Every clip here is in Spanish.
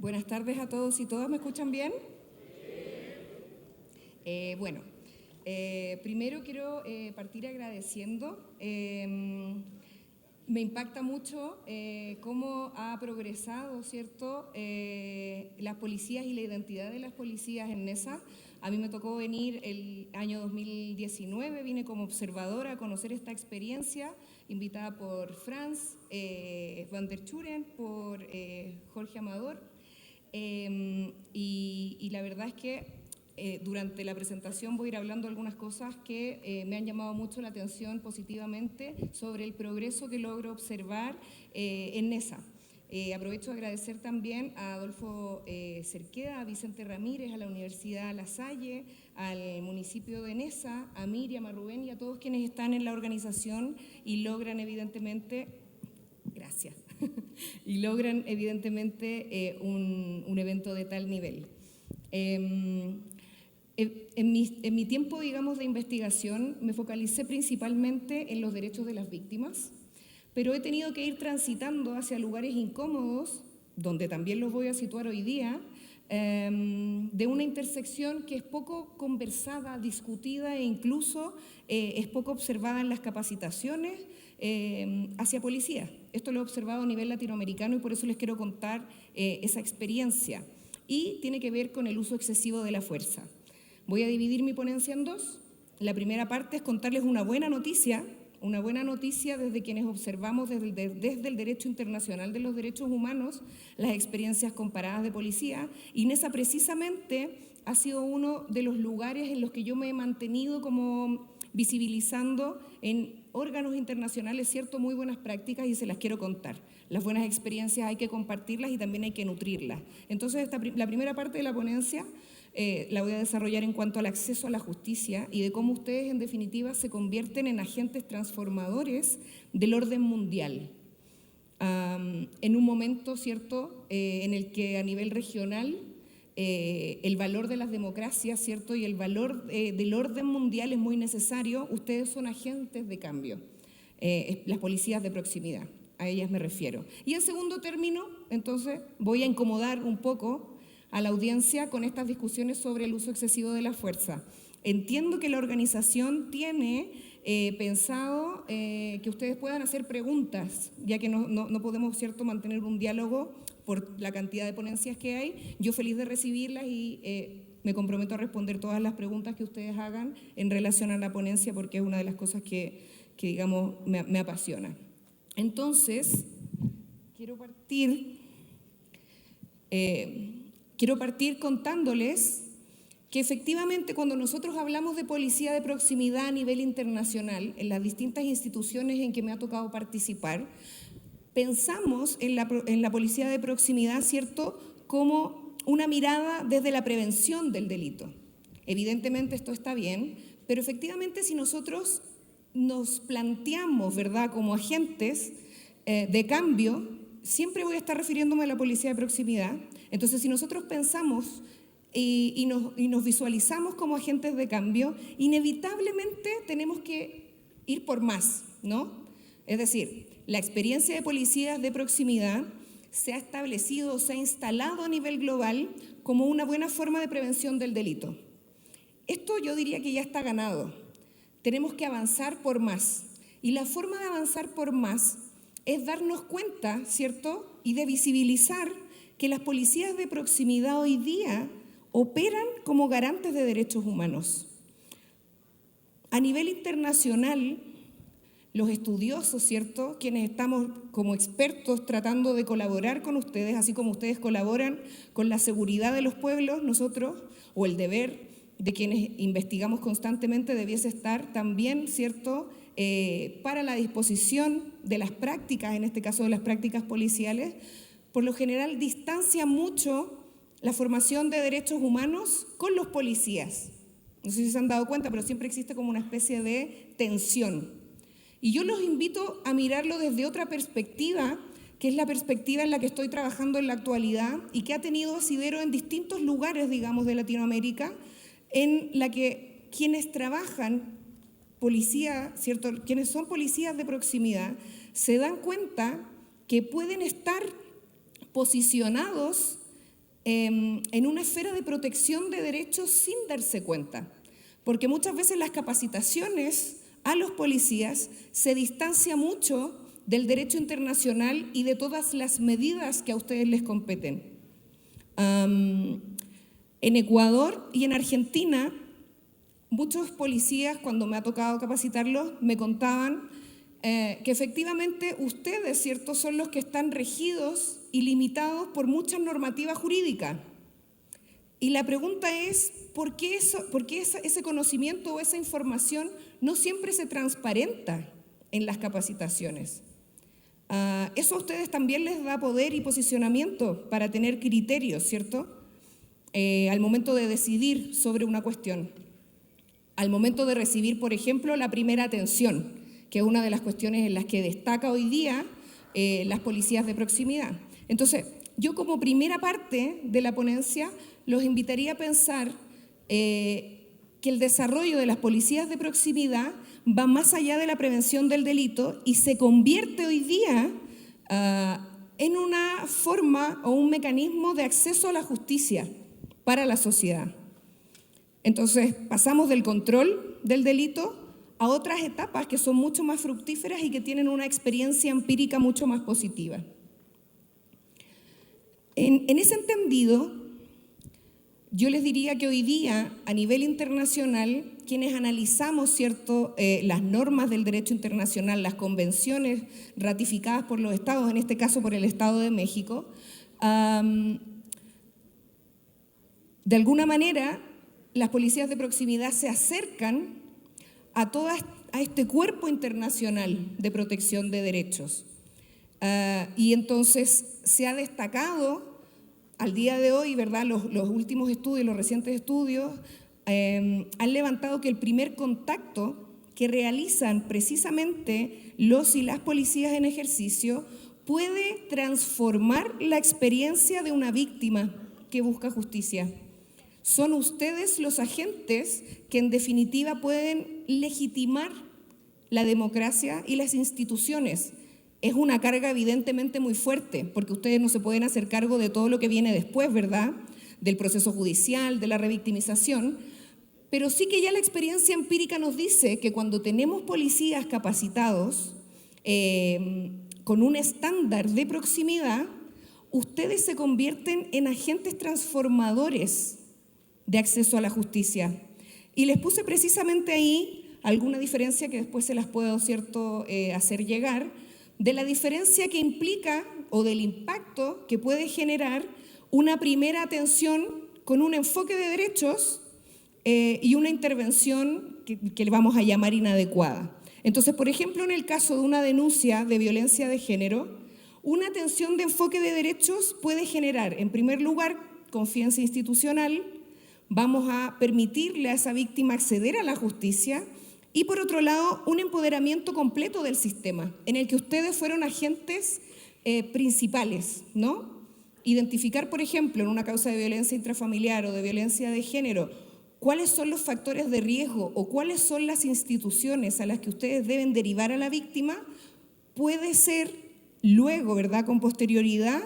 Buenas tardes a todos y todas, ¿me escuchan bien? Primero quiero partir agradeciendo. Me impacta mucho cómo ha progresado, ¿cierto?, las policías y la identidad de las policías en Nesa. A mí me tocó venir el año 2019, vine como observadora a conocer esta experiencia, invitada por Franz van der Schuren, por Jorge Amador, y la verdad es que durante la presentación voy a ir hablando algunas cosas que me han llamado mucho la atención positivamente sobre el progreso que logro observar en Nesa. Aprovecho de agradecer también a Adolfo Cerqueda, a Vicente Ramírez, a la Universidad La Salle, al municipio de Nesa, a Miriam, a Rubén y a todos quienes están en la organización y logran evidentemente, gracias, y logran evidentemente un evento de tal nivel. En mi tiempo, digamos, de investigación me focalicé principalmente en los derechos de las víctimas, pero he tenido que ir transitando hacia lugares incómodos, donde también los voy a situar hoy día, de una intersección que es poco conversada, discutida e incluso es poco observada en las capacitaciones hacia policías. Esto lo he observado a nivel latinoamericano y por eso les quiero contar esa experiencia. Y tiene que ver con el uso excesivo de la fuerza. Voy a dividir mi ponencia en dos. La primera parte es contarles una buena noticia desde quienes observamos desde el derecho internacional de los derechos humanos las experiencias comparadas de policía, y Nesa precisamente ha sido uno de los lugares en los que yo me he mantenido como visibilizando en órganos internacionales, cierto, muy buenas prácticas, y se las quiero contar. Las buenas experiencias hay que compartirlas y también hay que nutrirlas. Entonces, la primera parte de la ponencia la voy a desarrollar en cuanto al acceso a la justicia y de cómo ustedes, en definitiva, se convierten en agentes transformadores del orden mundial. En un momento, ¿cierto?, en el que a nivel regional el valor de las democracias, ¿cierto?, y el valor del orden mundial es muy necesario. Ustedes son agentes de cambio, las policías de proximidad, a ellas me refiero. Y en segundo término, entonces, voy a incomodar un poco a la audiencia con estas discusiones sobre el uso excesivo de la fuerza. Entiendo que la organización tiene pensado que ustedes puedan hacer preguntas, ya que no podemos, ¿cierto?, mantener un diálogo por la cantidad de ponencias que hay. Yo feliz de recibirlas y me comprometo a responder todas las preguntas que ustedes hagan en relación a la ponencia, porque es una de las cosas que digamos, me apasiona. Entonces, quiero partir contándoles que efectivamente cuando nosotros hablamos de policía de proximidad a nivel internacional, en las distintas instituciones en que me ha tocado participar, pensamos en la policía de proximidad, ¿cierto?, como una mirada desde la prevención del delito. Evidentemente esto está bien, pero efectivamente si nosotros nos planteamos, ¿verdad?, como agentes de cambio, siempre voy a estar refiriéndome a la policía de proximidad. Entonces, si nosotros pensamos y nos visualizamos como agentes de cambio, inevitablemente tenemos que ir por más, ¿no? Es decir, la experiencia de policías de proximidad se ha establecido, se ha instalado a nivel global como una buena forma de prevención del delito. Esto yo diría que ya está ganado. Tenemos que avanzar por más. Y la forma de avanzar por más es darnos cuenta, ¿cierto?, y de visibilizar que las policías de proximidad hoy día operan como garantes de derechos humanos. A nivel internacional, los estudiosos, ¿cierto?, quienes estamos como expertos tratando de colaborar con ustedes, así como ustedes colaboran con la seguridad de los pueblos, nosotros, o el deber de quienes investigamos constantemente debiese estar también, ¿cierto?, para la disposición de las prácticas, en este caso de las prácticas policiales. Por lo general distancia mucho la formación de derechos humanos con los policías. No sé si se han dado cuenta, pero siempre existe como una especie de tensión. Y yo los invito a mirarlo desde otra perspectiva, que es la perspectiva en la que estoy trabajando en la actualidad y que ha tenido asidero en distintos lugares, digamos, de Latinoamérica, en la que quienes trabajan policía, ¿cierto?, quienes son policías de proximidad, se dan cuenta que pueden estar posicionados en una esfera de protección de derechos sin darse cuenta, porque muchas veces las capacitaciones a los policías se distancia mucho del derecho internacional y de todas las medidas que a ustedes les competen. En Ecuador y en Argentina, muchos policías, cuando me ha tocado capacitarlos, me contaban que efectivamente ustedes, ¿cierto?, son los que están regidos y limitados por muchas normativas jurídicas. Y la pregunta es, ¿por qué ese conocimiento o esa información no siempre se transparenta en las capacitaciones? Eso a ustedes también les da poder y posicionamiento para tener criterios, ¿cierto?, al momento de decidir sobre una cuestión. Al momento de recibir, por ejemplo, la primera atención, que es una de las cuestiones en las que destaca hoy día las policías de proximidad. Entonces, yo como primera parte de la ponencia los invitaría a pensar que el desarrollo de las policías de proximidad va más allá de la prevención del delito y se convierte hoy día en una forma o un mecanismo de acceso a la justicia para la sociedad. Entonces, pasamos del control del delito a otras etapas que son mucho más fructíferas y que tienen una experiencia empírica mucho más positiva. En ese entendido, yo les diría que hoy día, a nivel internacional, quienes analizamos, ¿cierto?, las normas del derecho internacional, las convenciones ratificadas por los estados, en este caso por el Estado de México, de alguna manera, las policías de proximidad se acercan a este cuerpo internacional de protección de derechos. Y entonces se ha destacado al día de hoy, ¿verdad?, los últimos estudios, los recientes estudios, han levantado que el primer contacto que realizan precisamente los y las policías en ejercicio puede transformar la experiencia de una víctima que busca justicia. Son ustedes los agentes que en definitiva pueden legitimar la democracia y las instituciones. Es una carga evidentemente muy fuerte, porque ustedes no se pueden hacer cargo de todo lo que viene después, ¿verdad?, del proceso judicial, de la revictimización, pero sí que ya la experiencia empírica nos dice que cuando tenemos policías capacitados con un estándar de proximidad, ustedes se convierten en agentes transformadores de acceso a la justicia. Y les puse precisamente ahí alguna diferencia que después se las puedo, ¿cierto?, hacer llegar, de la diferencia que implica o del impacto que puede generar una primera atención con un enfoque de derechos y una intervención que le vamos a llamar inadecuada. Entonces, por ejemplo, en el caso de una denuncia de violencia de género, una atención de enfoque de derechos puede generar, en primer lugar, confianza institucional. Vamos a permitirle a esa víctima acceder a la justicia y, por otro lado, un empoderamiento completo del sistema, en el que ustedes fueron agentes principales, ¿no? Identificar, por ejemplo, en una causa de violencia intrafamiliar o de violencia de género, cuáles son los factores de riesgo o cuáles son las instituciones a las que ustedes deben derivar a la víctima, puede ser luego, ¿verdad?, con posterioridad,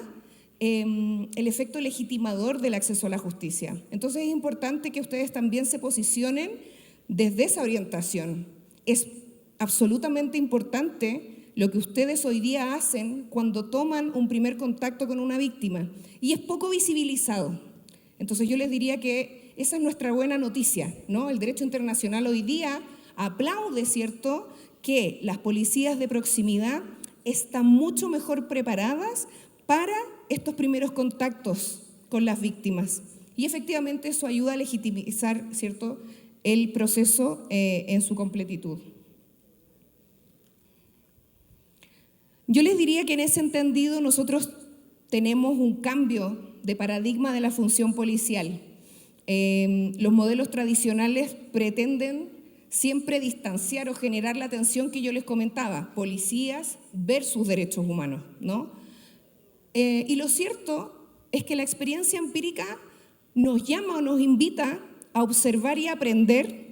el efecto legitimador del acceso a la justicia. Entonces es importante que ustedes también se posicionen desde esa orientación. Es absolutamente importante lo que ustedes hoy día hacen cuando toman un primer contacto con una víctima y es poco visibilizado. Entonces yo les diría que esa es nuestra buena noticia, ¿no? El derecho internacional hoy día aplaude, ¿cierto?, que las policías de proximidad están mucho mejor preparadas para estos primeros contactos con las víctimas. Y efectivamente eso ayuda a legitimizar, ¿cierto?, el proceso en su completitud. Yo les diría que en ese entendido nosotros tenemos un cambio de paradigma de la función policial. Los modelos tradicionales pretenden siempre distanciar o generar la tensión que yo les comentaba, policías versus derechos humanos, ¿no? Y lo cierto es que la experiencia empírica nos llama o nos invita a observar y aprender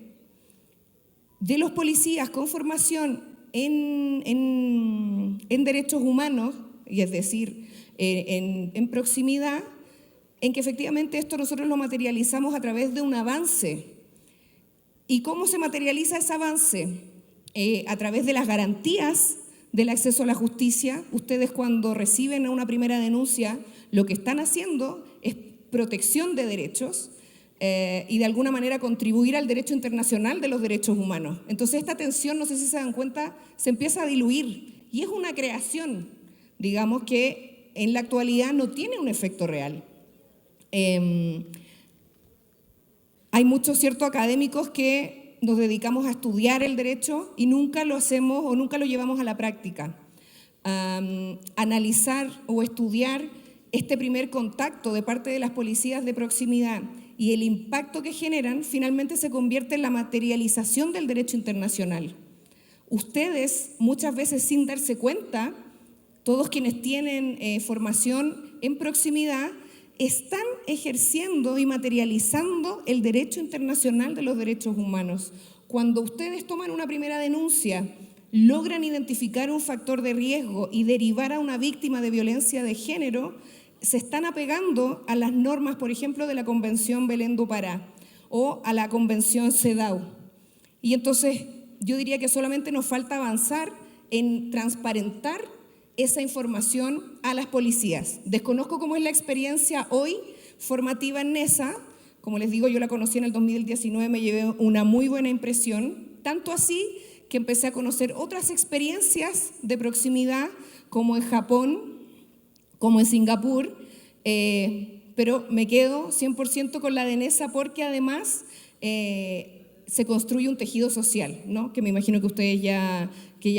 de los policías con formación en derechos humanos, y es decir, en proximidad, en que efectivamente esto nosotros lo materializamos a través de un avance. ¿Y cómo se materializa ese avance? A través de las garantías del acceso a la justicia. Ustedes cuando reciben una primera denuncia, lo que están haciendo es protección de derechos y de alguna manera contribuir al derecho internacional de los derechos humanos. Entonces esta tensión, no sé si se dan cuenta, se empieza a diluir y es una creación, digamos, que en la actualidad no tiene un efecto real. Hay muchos ciertos académicos que nos dedicamos a estudiar el derecho y nunca lo hacemos o nunca lo llevamos a la práctica. Analizar o estudiar este primer contacto de parte de las policías de proximidad y el impacto que generan finalmente se convierte en la materialización del derecho internacional. Ustedes, muchas veces sin darse cuenta, todos quienes tienen formación en proximidad, están ejerciendo y materializando el derecho internacional de los derechos humanos. Cuando ustedes toman una primera denuncia, logran identificar un factor de riesgo y derivar a una víctima de violencia de género, se están apegando a las normas, por ejemplo, de la Convención Belén do Pará o a la Convención CEDAW. Y entonces yo diría que solamente nos falta avanzar en transparentar esa información a las policías. Desconozco cómo es la experiencia hoy formativa en NESA. Como les digo, yo la conocí en el 2019, me llevé una muy buena impresión, tanto así que empecé a conocer otras experiencias de proximidad, como en Japón, como en Singapur, pero me quedo 100% con la de NESA porque además se construye un tejido social, ¿no? Que me imagino que ustedes ya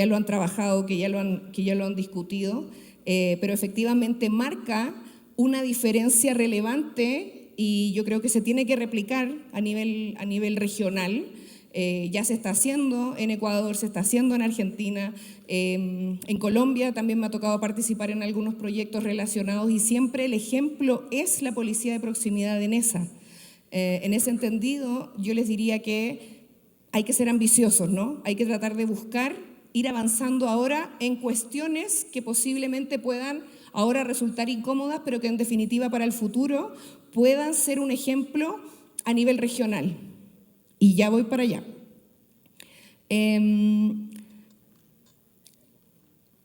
lo han trabajado, que ya lo han discutido, pero efectivamente marca una diferencia relevante y yo creo que se tiene que replicar a nivel regional. Ya se está haciendo en Ecuador, se está haciendo en Argentina, en Colombia también me ha tocado participar en algunos proyectos relacionados y siempre el ejemplo es la policía de proximidad de NESA. En ese entendido, yo les diría que hay que ser ambiciosos, ¿no? Hay que tratar de buscar, ir avanzando ahora en cuestiones que posiblemente puedan ahora resultar incómodas, pero que en definitiva para el futuro puedan ser un ejemplo a nivel regional. Y ya voy para allá.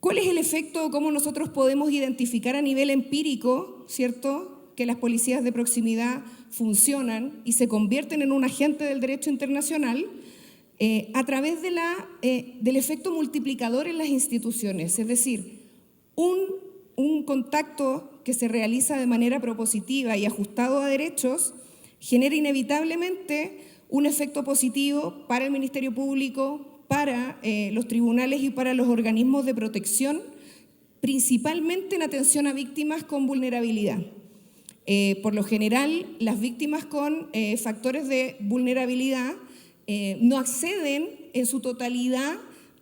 ¿Cuál es el efecto o cómo nosotros podemos identificar a nivel empírico, ¿cierto?, que las policías de proximidad funcionan y se convierten en un agente del derecho internacional a través del efecto multiplicador en las instituciones? Es decir, un contacto que se realiza de manera propositiva y ajustado a derechos genera inevitablemente un efecto positivo para el Ministerio Público, para los tribunales y para los organismos de protección, principalmente en atención a víctimas con vulnerabilidad. Por lo general, las víctimas con factores de vulnerabilidad no acceden en su totalidad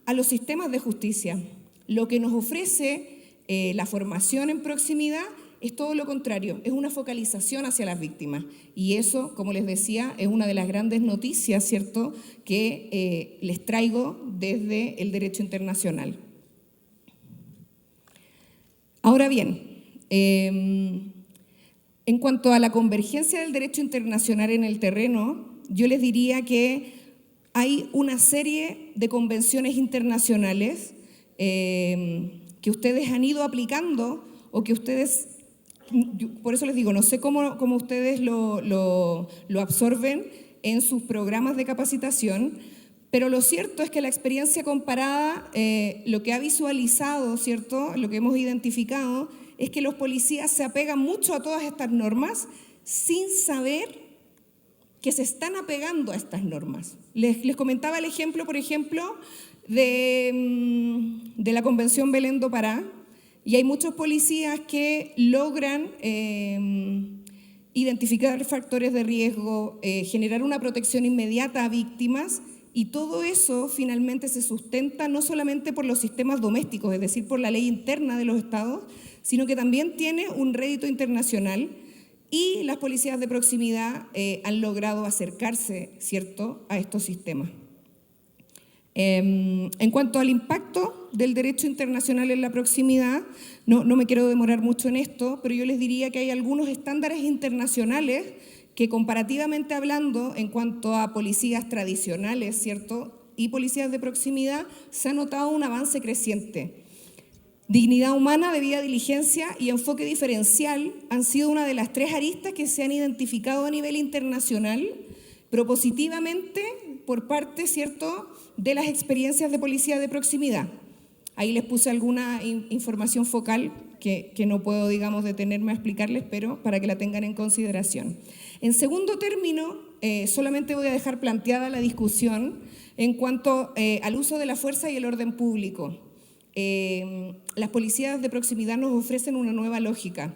a los sistemas de justicia. Lo que nos ofrece la formación en proximidad es todo lo contrario, es una focalización hacia las víctimas. Y eso, como les decía, es una de las grandes noticias, ¿cierto?, que les traigo desde el derecho internacional. Ahora bien, en cuanto a la convergencia del derecho internacional en el terreno, yo les diría que hay una serie de convenciones internacionales que ustedes han ido aplicando o que ustedes, por eso les digo, no sé cómo ustedes lo absorben en sus programas de capacitación, pero lo cierto es que la experiencia comparada, lo que ha visualizado, ¿cierto?, lo que hemos identificado, es que los policías se apegan mucho a todas estas normas sin saber que se están apegando a estas normas. Les comentaba el ejemplo, por ejemplo, de la Convención Belén do Pará, y hay muchos policías que logran identificar factores de riesgo, generar una protección inmediata a víctimas, y todo eso finalmente se sustenta no solamente por los sistemas domésticos, es decir, por la ley interna de los estados, sino que también tiene un rédito internacional, y las policías de proximidad han logrado acercarse, ¿cierto?, a estos sistemas. En cuanto al impacto del derecho internacional en la proximidad, no me quiero demorar mucho en esto, pero yo les diría que hay algunos estándares internacionales que, comparativamente hablando, en cuanto a policías tradicionales, ¿cierto?, y policías de proximidad, se ha notado un avance creciente. Dignidad humana, debida diligencia y enfoque diferencial han sido una de las 3 aristas que se han identificado a nivel internacional propositivamente por parte, ¿cierto?, de las experiencias de policía de proximidad. Ahí les puse alguna información focal que no puedo, digamos, detenerme a explicarles, pero para que la tengan en consideración. En segundo término, solamente voy a dejar planteada la discusión en cuanto al uso de la fuerza y el orden público. Las policías de proximidad nos ofrecen una nueva lógica.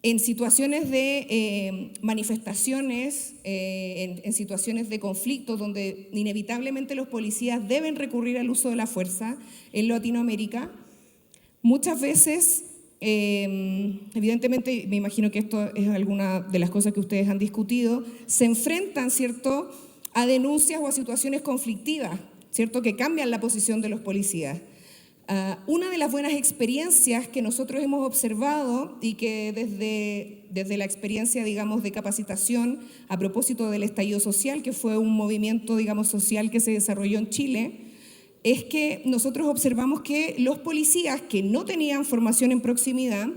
En situaciones de manifestaciones, en situaciones de conflicto, donde inevitablemente los policías deben recurrir al uso de la fuerza en Latinoamérica, muchas veces, evidentemente, me imagino que esto es alguna de las cosas que ustedes han discutido, se enfrentan, ¿cierto?, a denuncias o a situaciones conflictivas, ¿cierto?, que cambian la posición de los policías. Una de las buenas experiencias que nosotros hemos observado y que desde la experiencia, digamos, de capacitación a propósito del estallido social, que fue un movimiento, digamos, social que se desarrolló en Chile, es que nosotros observamos que los policías que no tenían formación en proximidad,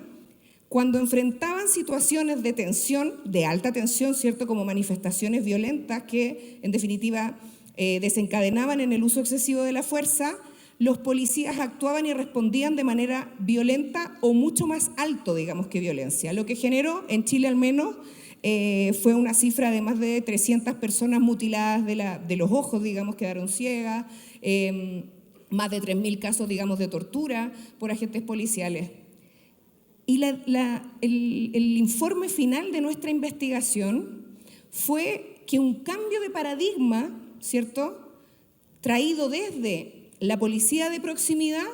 cuando enfrentaban situaciones de tensión, de alta tensión, ¿cierto?, como manifestaciones violentas que, en definitiva, desencadenaban en el uso excesivo de la fuerza, los policías actuaban y respondían de manera violenta o mucho más alto, digamos, que violencia. Lo que generó, en Chile al menos, fue una cifra de más de 300 personas mutiladas de los ojos, digamos, quedaron ciegas, más de 3.000 casos, digamos, de tortura por agentes policiales. Y el informe final de nuestra investigación fue que un cambio de paradigma, ¿cierto?, traído desde la policía de proximidad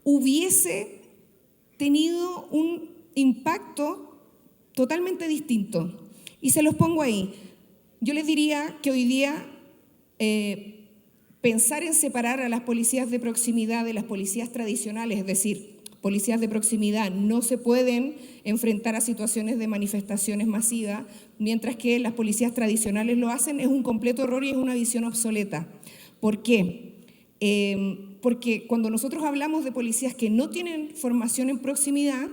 hubiese tenido un impacto totalmente distinto. Y se los pongo ahí. Yo les diría que hoy día pensar en separar a las policías de proximidad de las policías tradicionales, es decir, policías de proximidad no se pueden enfrentar a situaciones de manifestaciones masivas, mientras que las policías tradicionales lo hacen, es un completo error y es una visión obsoleta. ¿Por qué? Porque cuando nosotros hablamos de policías que no tienen formación en proximidad,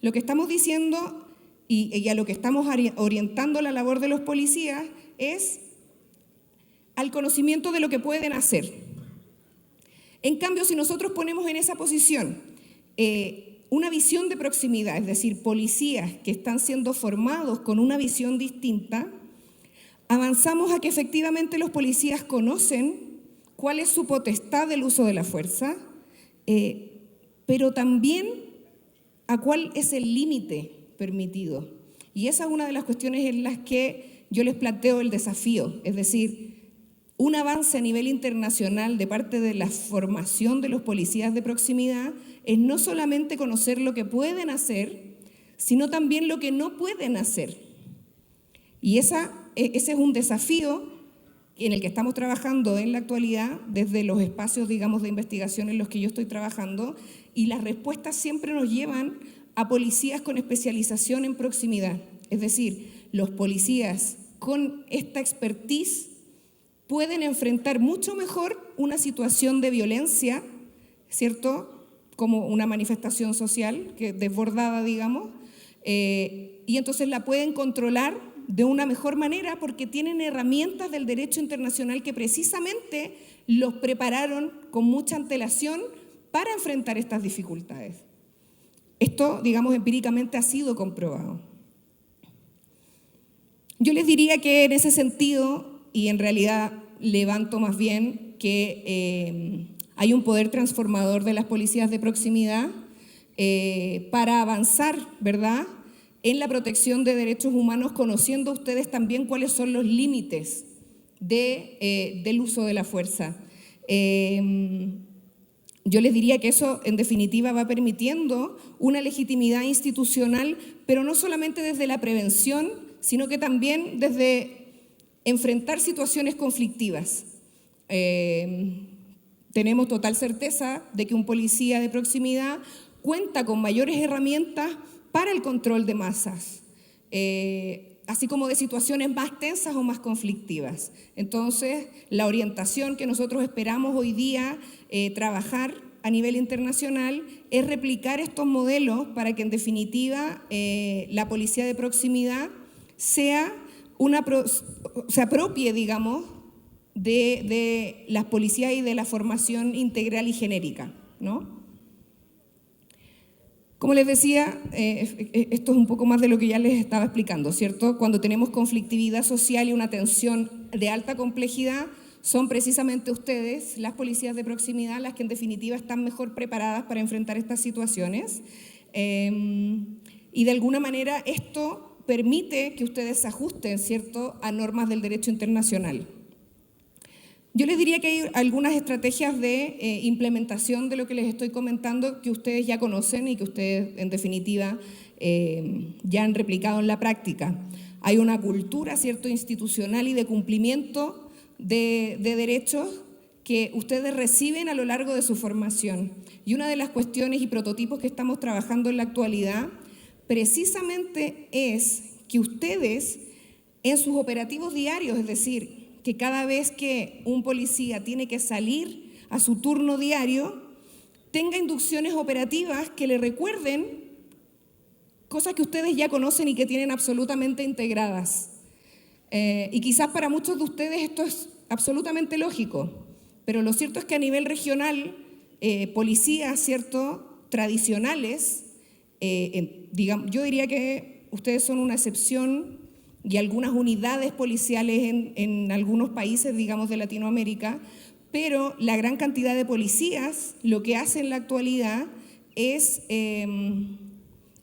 lo que estamos diciendo y a lo que estamos orientando la labor de los policías es al conocimiento de lo que pueden hacer. En cambio, si nosotros ponemos en esa posición una visión de proximidad, es decir, policías que están siendo formados con una visión distinta, avanzamos a que efectivamente los policías conocen cuál es su potestad del uso de la fuerza, pero también a cuál es el límite permitido. Y esa es una de las cuestiones en las que yo les planteo el desafío, es decir, un avance a nivel internacional de parte de la formación de los policías de proximidad es no solamente conocer lo que pueden hacer, sino también lo que no pueden hacer. Y ese es un desafío en el que estamos trabajando en la actualidad desde los espacios, digamos, de investigación en los que yo estoy trabajando, y las respuestas siempre nos llevan a policías con especialización en proximidad. Es decir, los policías con esta expertise pueden enfrentar mucho mejor una situación de violencia, ¿cierto?, como una manifestación social que desbordada, digamos, y entonces la pueden controlar de una mejor manera porque tienen herramientas del derecho internacional que precisamente los prepararon con mucha antelación para enfrentar estas dificultades. Esto, digamos, empíricamente ha sido comprobado. Yo les diría que en ese sentido, y en realidad levanto más bien que hay un poder transformador de las policías de proximidad para avanzar, ¿verdad?, en la protección de derechos humanos, conociendo ustedes también cuáles son los límites del uso de la fuerza. Yo les diría que eso, en definitiva, va permitiendo una legitimidad institucional, pero no solamente desde la prevención, sino que también desde enfrentar situaciones conflictivas. tenemos total certeza de que un policía de proximidad cuenta con mayores herramientas para el control de masas, así como de situaciones más tensas o más conflictivas. Entonces, la orientación que nosotros esperamos hoy día trabajar a nivel internacional es replicar estos modelos para que en definitiva la policía de proximidad se apropie, digamos, de las policías y de la formación integral y genérica, ¿no? Como les decía, esto es un poco más de lo que ya les estaba explicando, ¿cierto? Cuando tenemos conflictividad social y una tensión de alta complejidad, son precisamente ustedes, las policías de proximidad, las que en definitiva están mejor preparadas para enfrentar estas situaciones. Y de alguna manera esto permite que ustedes se ajusten, ¿cierto?, a normas del derecho internacional. Yo les diría que hay algunas estrategias de implementación de lo que les estoy comentando que ustedes ya conocen y que ustedes en definitiva ya han replicado en la práctica. Hay una cultura, ¿cierto?, institucional y de cumplimiento de derechos que ustedes reciben a lo largo de su formación. Y una de las cuestiones y prototipos que estamos trabajando en la actualidad precisamente es que ustedes en sus operativos diarios, es decir, que cada vez que un policía tiene que salir a su turno diario, tenga inducciones operativas que le recuerden cosas que ustedes ya conocen y que tienen absolutamente integradas. Y quizás para muchos de ustedes esto es absolutamente lógico, pero lo cierto es que a nivel regional, policías, ¿cierto?, tradicionales, yo diría que ustedes son una excepción, y algunas unidades policiales en algunos países, digamos, de Latinoamérica, pero la gran cantidad de policías lo que hacen en la actualidad es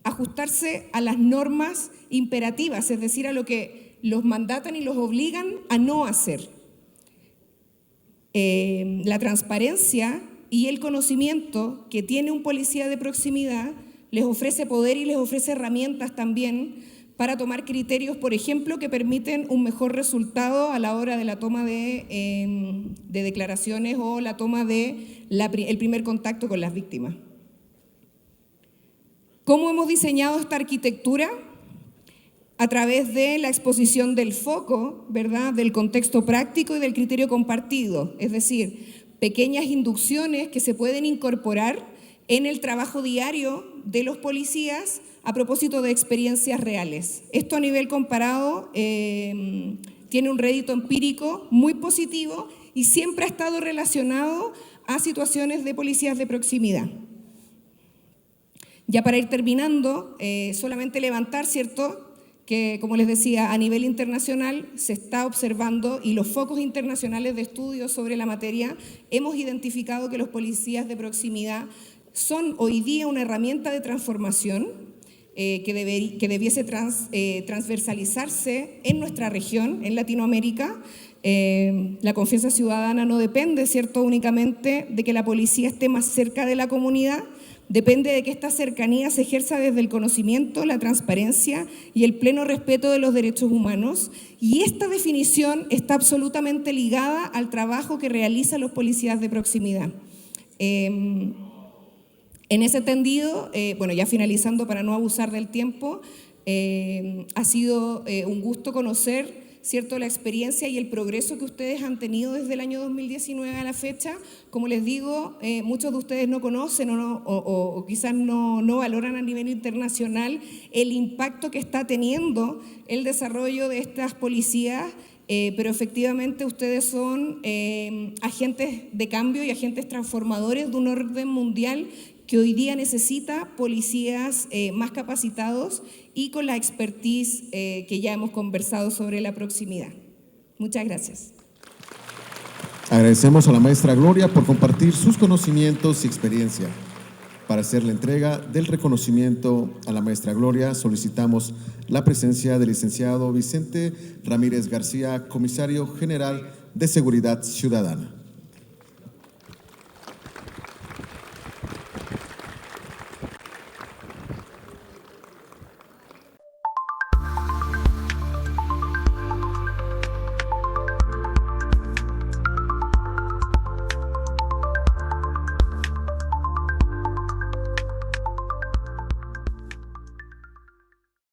ajustarse a las normas imperativas, es decir, a lo que los mandatan y los obligan a no hacer. La transparencia y el conocimiento que tiene un policía de proximidad les ofrece poder y les ofrece herramientas también para tomar criterios, por ejemplo, que permiten un mejor resultado a la hora de la toma de declaraciones o la toma el primer contacto con las víctimas. ¿Cómo hemos diseñado esta arquitectura? A través de la exposición del foco, ¿verdad?, del contexto práctico y del criterio compartido, es decir, pequeñas inducciones que se pueden incorporar en el trabajo diario de los policías a propósito de experiencias reales. Esto a nivel comparado tiene un rédito empírico muy positivo y siempre ha estado relacionado a situaciones de policías de proximidad. Ya para ir terminando, solamente levantar, ¿cierto?, que, como les decía, a nivel internacional se está observando y los focos internacionales de estudios sobre la materia hemos identificado que los policías de proximidad son hoy día una herramienta de transformación que debiese transversalizarse en nuestra región, en Latinoamérica. La confianza ciudadana no depende, ¿cierto?, únicamente de que la policía esté más cerca de la comunidad, depende de que esta cercanía se ejerza desde el conocimiento, la transparencia y el pleno respeto de los derechos humanos. Y esta definición está absolutamente ligada al trabajo que realizan los policías de proximidad. En ese entendido, bueno, ya finalizando para no abusar del tiempo, ha sido un gusto conocer, ¿cierto?, la experiencia y el progreso que ustedes han tenido desde el año 2019 a la fecha. Como les digo, muchos de ustedes no conocen o quizás no valoran a nivel internacional el impacto que está teniendo el desarrollo de estas policías, pero efectivamente ustedes son agentes de cambio y agentes transformadores de un orden mundial que hoy día necesita policías más capacitados y con la expertise que ya hemos conversado sobre la proximidad. Muchas gracias. Agradecemos a la maestra Gloria por compartir sus conocimientos y experiencia. Para hacer la entrega del reconocimiento a la maestra Gloria, solicitamos la presencia del licenciado Vicente Ramírez García, comisario general de Seguridad Ciudadana.